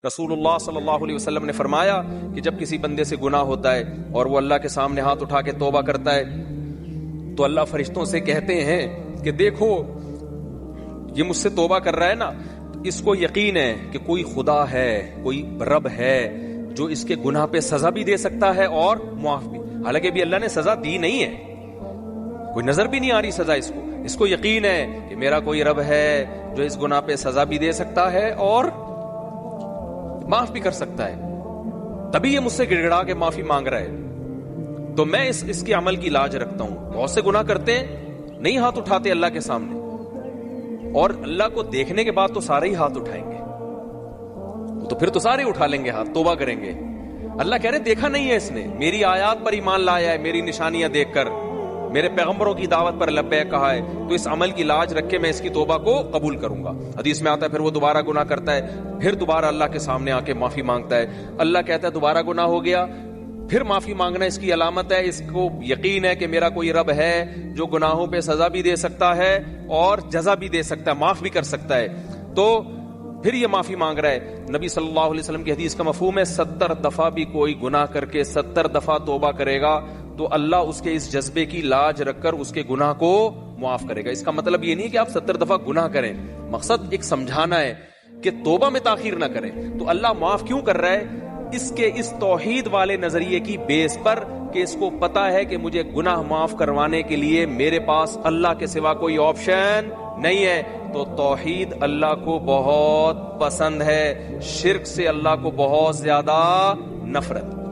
رسول اللہ صلی اللہ علیہ وسلم نے فرمایا کہ جب کسی بندے سے گناہ ہوتا ہے اور وہ اللہ کے سامنے ہاتھ اٹھا کے توبہ کرتا ہے تو اللہ فرشتوں سے کہتے ہیں کہ دیکھو یہ مجھ سے توبہ کر رہا ہے نا، اس کو یقین ہے کہ کوئی خدا ہے، کوئی رب ہے جو اس کے گناہ پہ سزا بھی دے سکتا ہے اور معاف بھی. حالانکہ بھی اللہ نے سزا دی نہیں ہے، کوئی نظر بھی نہیں آ رہی سزا اس کو یقین ہے کہ میرا کوئی رب ہے جو اس گناہ پہ سزا بھی دے سکتا ہے اور معاف بھی کر سکتا ہے، تبھی یہ مجھ سے گڑ گڑا کے معافی مانگ رہا ہے. تو میں اس کے عمل کی لاج رکھتا ہوں. بہت سے گناہ کرتے ہیں، نہیں ہاتھ اٹھاتے اللہ کے سامنے، اور اللہ کو دیکھنے کے بعد تو سارے ہی ہاتھ اٹھائیں گے، تو پھر تو سارے اٹھا لیں گے ہاتھ، توبہ کریں گے. اللہ کہہ رہے دیکھا نہیں ہے اس نے، میری آیات پر ایمان لایا ہے، میری نشانیاں دیکھ کر، میرے پیغمبروں کی دعوت پر لبیک کہا ہے، تو اس عمل کی لاج رکھ کے میں اس کی توبہ کو قبول کروں گا. حدیث میں آتا ہے پھر وہ دوبارہ گناہ کرتا ہے، پھر دوبارہ اللہ کے سامنے آ کے معافی مانگتا ہے. اللہ کہتا ہے دوبارہ گناہ ہو گیا، پھر معافی مانگنا اس کی علامت ہے، اس کو یقین ہے کہ میرا کوئی رب ہے جو گناہوں پہ سزا بھی دے سکتا ہے اور جزا بھی دے سکتا ہے، معاف بھی کر سکتا ہے. تو پھر یہ معافی مانگ رہا ہے. نبی صلی اللہ علیہ وسلم کی حدیث کا مفہوم ہے 70 دفعہ بھی کوئی گناہ کر کے 70 دفعہ توبہ کرے گا تو اللہ اس کے اس جذبے کی لاج رکھ کر اس کے گناہ کو معاف کرے گا. اس کا مطلب یہ نہیں کہ آپ 70 دفعہ گناہ کریں، مقصد ایک سمجھانا ہے کہ توبہ میں تاخیر نہ کریں. تو اللہ معاف کیوں کر رہا ہے؟ اس توحید والے نظریے کی بیس پر کہ اس کو پتا ہے کہ مجھے گناہ معاف کروانے کے لیے میرے پاس اللہ کے سوا کوئی آپشن نہیں ہے. تو توحید اللہ کو بہت پسند ہے، شرک سے اللہ کو بہت زیادہ نفرت.